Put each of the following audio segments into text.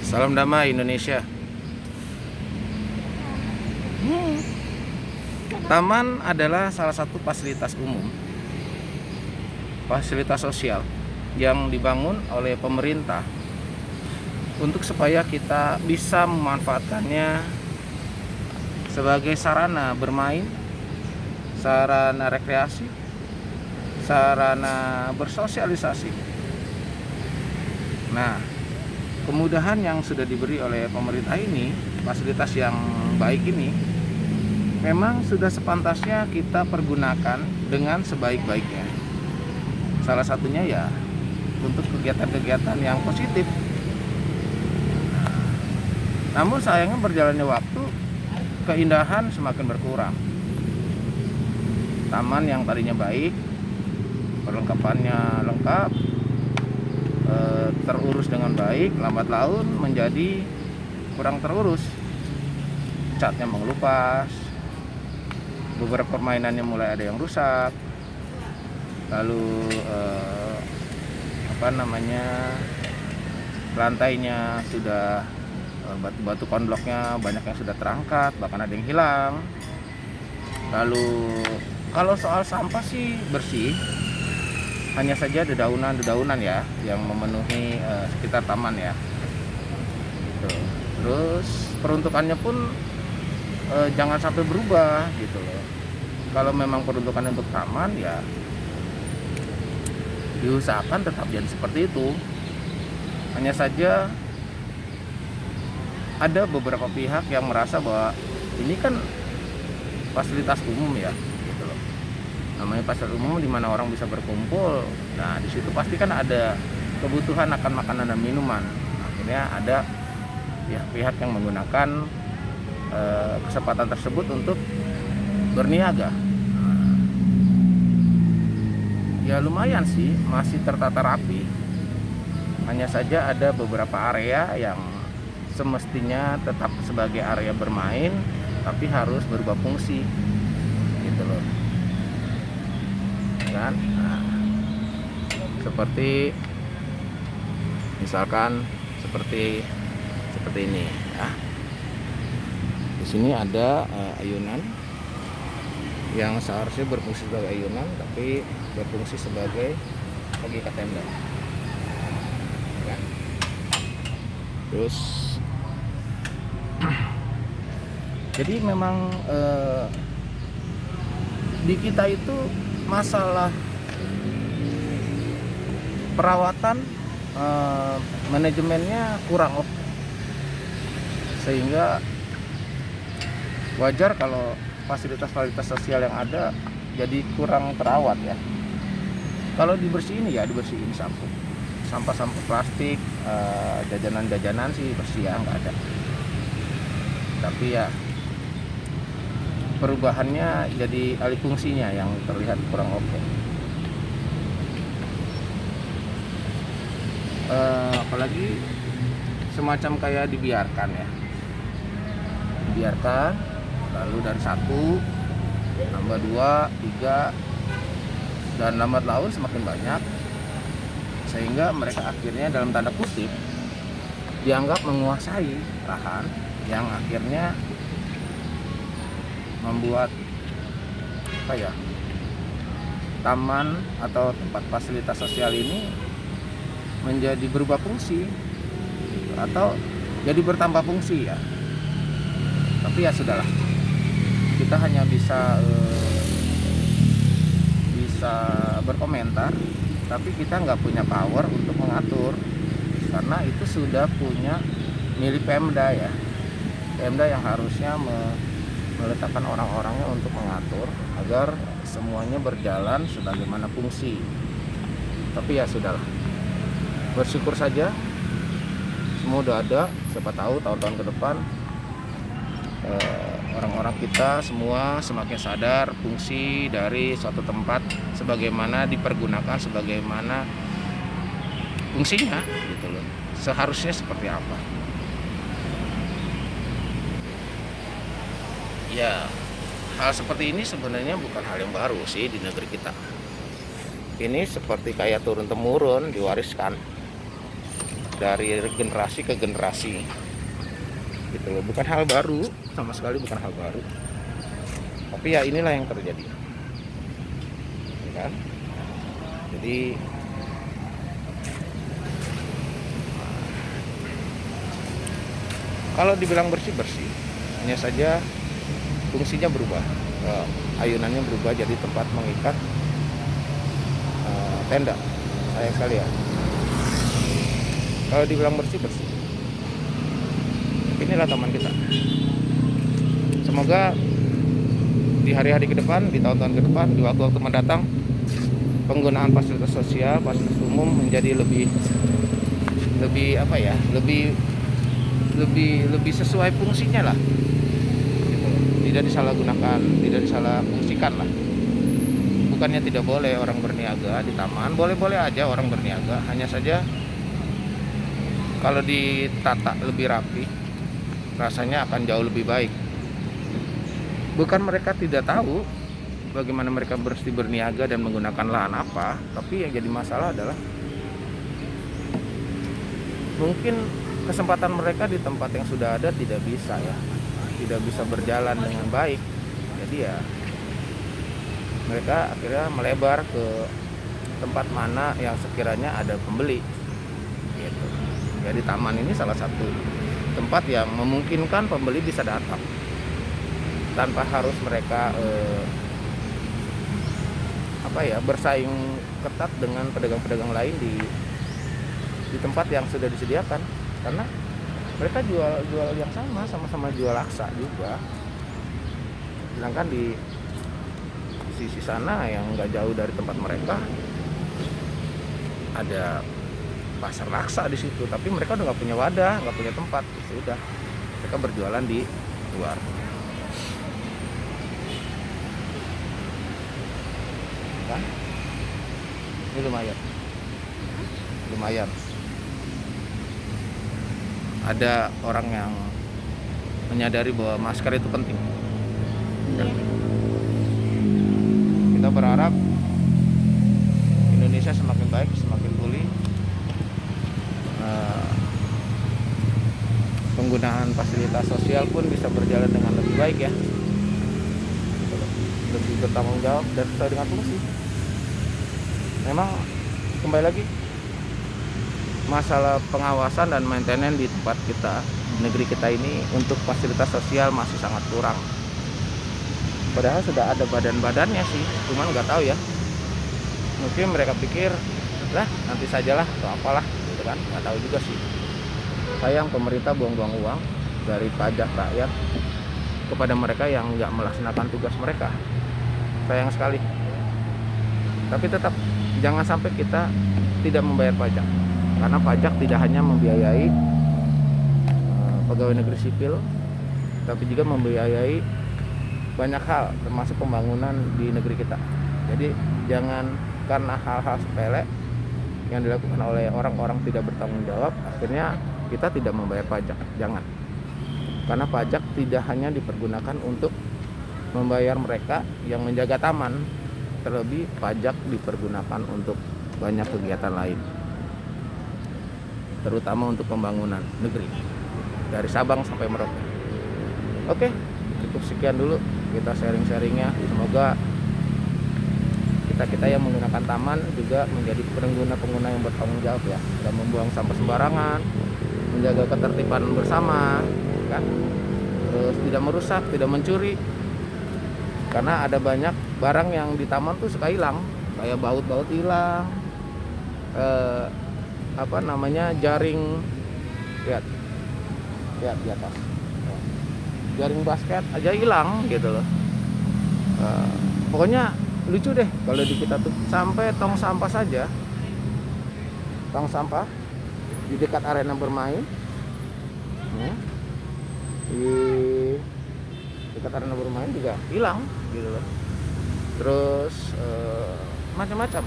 Salam damai Indonesia. Taman adalah salah satu fasilitas umum, fasilitas sosial yang dibangun oleh pemerintah untuk supaya kita bisa memanfaatkannya sebagai sarana bermain, sarana rekreasi, sarana bersosialisasi. Nah, kemudahan yang sudah diberi oleh pemerintah ini, fasilitas yang baik ini, memang sudah sepantasnya kita pergunakan dengan sebaik-baiknya. Salah satunya ya untuk kegiatan-kegiatan yang positif. Namun sayangnya berjalannya waktu, keindahan semakin berkurang. Taman yang tadinya baik, perlengkapannya lengkap, terurus dengan baik, lambat laun menjadi kurang terurus. Catnya mengelupas, beberapa permainannya mulai ada yang rusak, lalu lantainya sudah batu-batu konbloknya banyak yang sudah terangkat, bahkan ada yang hilang. Lalu kalau soal sampah sih bersih, hanya saja dedaunan ya yang memenuhi sekitar taman ya. Gitu. Terus peruntukannya pun jangan sampai berubah gitu loh. Kalau memang peruntukannya untuk taman ya diusahakan tetap jadi seperti itu. Hanya saja ada beberapa pihak yang merasa bahwa ini kan fasilitas umum ya, gitu loh. Namanya fasilitas umum di mana orang bisa berkumpul. Nah, di situ pasti kan ada kebutuhan akan makanan dan minuman. Akhirnya ada pihak yang menggunakan kesempatan tersebut untuk berniaga. Ya lumayan sih, masih tertata rapi. Hanya saja ada beberapa area yang semestinya tetap sebagai area bermain, tapi harus berubah fungsi, gitu loh. Kan? Nah, seperti misalkan seperti ini. Nah, di sini ada ayunan yang seharusnya berfungsi sebagai ayunan, tapi berfungsi sebagai pengikat tenda. Ya. Terus, jadi memang di kita itu masalah perawatan manajemennya kurang oke, sehingga wajar kalau fasilitas-fasilitas sosial yang ada jadi kurang terawat ya. Kalau dibersihin ya dibersihin sampah-sampah plastik, jajanan-jajanan sih bersih ya, nggak ada. Tapi ya perubahannya jadi alih fungsinya yang terlihat kurang oke. Apalagi semacam kayak dibiarkan, lalu dari 1 nambah 2, 3, dan lambat laun semakin banyak, sehingga mereka akhirnya dalam tanda kutip dianggap menguasai lahan, yang akhirnya membuat taman atau tempat fasilitas sosial ini menjadi berubah fungsi atau jadi bertambah fungsi ya. Tapi ya sudahlah, kita hanya bisa berkomentar, tapi kita nggak punya power untuk mengatur, karena itu sudah punya milik Pemda ya. Pemda yang harusnya meletakkan orang-orangnya untuk mengatur agar semuanya berjalan sebagaimana fungsi. Tapi ya sudahlah, bersyukur saja semua udah ada. Siapa tahu tahun-tahun ke depan orang-orang kita semua semakin sadar fungsi dari suatu tempat sebagaimana dipergunakan, sebagaimana fungsinya gitu loh, seharusnya seperti apa. Ya, hal seperti ini sebenarnya bukan hal yang baru sih di negeri kita. Ini seperti kayak turun-temurun, diwariskan. dari generasi ke generasi gitu loh. Bukan hal baru, sama sekali bukan hal baru, tapi ya inilah yang terjadi ya kan. Jadi kalau dibilang bersih-bersih, hanya saja fungsinya berubah, ayunannya berubah jadi tempat mengikat tenda. Sayang sekali ya. Kalau dibilang bersih-bersih, inilah taman kita. Semoga di hari-hari ke depan, di tahun-tahun ke depan, di waktu-waktu mendatang, penggunaan fasilitas sosial, fasilitas umum menjadi lebih apa ya, lebih sesuai fungsinya lah gitu. Tidak disalahgunakan, tidak disalahfungsikan lah. Bukannya tidak boleh orang berniaga di taman, boleh-boleh aja orang berniaga, hanya saja kalau ditata lebih rapi rasanya akan jauh lebih baik. Bukan mereka tidak tahu bagaimana mereka berniaga dan menggunakan lahan apa, tapi yang jadi masalah adalah mungkin kesempatan mereka di tempat yang sudah ada tidak bisa berjalan dengan baik. Jadi ya mereka akhirnya melebar ke tempat mana yang sekiranya ada pembeli gitu. Jadi taman ini salah satu tempat yang memungkinkan pembeli bisa datang tanpa harus mereka bersaing ketat dengan pedagang-pedagang lain di tempat yang sudah disediakan, karena mereka jual yang sama-sama jual laksa juga. Sedangkan di sisi sana yang nggak jauh dari tempat mereka ada pasar laksa di situ, tapi mereka udah nggak punya wadah, nggak punya tempat. Sudah mereka berjualan di luar. Kan? Ini lumayan. Ada orang yang menyadari bahwa masker itu penting. Kita berharap Indonesia semakin baik, semakin pulih. Penggunaan fasilitas sosial pun bisa berjalan dengan lebih baik ya, lebih bertanggung jawab dan sesuai dengan fungsi. Memang kembali lagi masalah pengawasan dan maintenance di tempat kita, di negeri kita ini untuk fasilitas sosial masih sangat kurang. Padahal sudah ada badan-badannya sih, cuman nggak tahu ya. Mungkin mereka pikir lah nanti sajalah atau apalah gitu kan, nggak tahu juga sih. Sayang pemerintah buang-buang uang dari pajak rakyat kepada mereka yang nggak melaksanakan tugas mereka. Sayang sekali. Tapi tetap jangan sampai kita tidak membayar pajak, karena pajak tidak hanya membiayai pegawai negeri sipil, tapi juga membiayai banyak hal termasuk pembangunan di negeri kita. Jadi jangan karena hal-hal sepele yang dilakukan oleh orang-orang tidak bertanggung jawab akhirnya kita tidak membayar pajak. Jangan, karena pajak tidak hanya dipergunakan untuk membayar mereka yang menjaga taman, terlebih pajak dipergunakan untuk banyak kegiatan lain, terutama untuk pembangunan negeri dari Sabang sampai Merauke. Oke, cukup sekian dulu kita sharing-sharingnya. Semoga kita yang menggunakan taman juga menjadi pengguna yang bertanggung jawab ya, tidak membuang sampah sembarangan, menjaga ketertiban bersama kan, terus tidak merusak, tidak mencuri, karena ada banyak barang yang di taman tuh suka hilang, kayak baut-baut hilang, jaring, lihat di atas, jaring basket aja hilang gitu loh. Pokoknya lucu deh kalau di kita tuh, sampai tong sampah saja, tong sampah di dekat arena bermain, di dekat arena bermain juga hilang gitu loh. Terus macam-macam,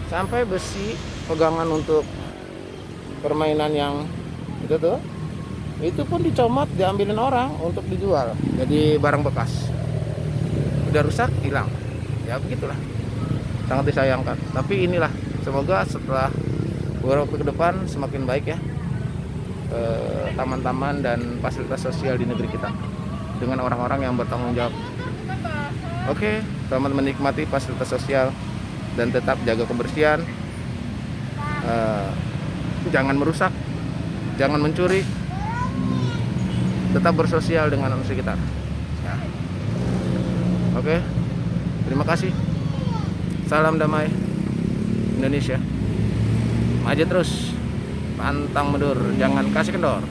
sampai besi pegangan untuk permainan yang itu pun dicomot, diambilin orang untuk dijual jadi barang bekas, udah rusak hilang. Ya begitulah, sangat disayangkan. Tapi inilah, semoga setelah beberapa waktu ke depan semakin baik ya taman-taman dan fasilitas sosial di negeri kita dengan orang-orang yang bertanggung jawab. Oke, selamat menikmati fasilitas sosial dan tetap jaga kebersihan. Jangan merusak, jangan mencuri, tetap bersosial dengan manusia sekitar. Ya. Oke, terima kasih. Salam damai Indonesia. Maju terus, pantang mundur, jangan kasih kendor.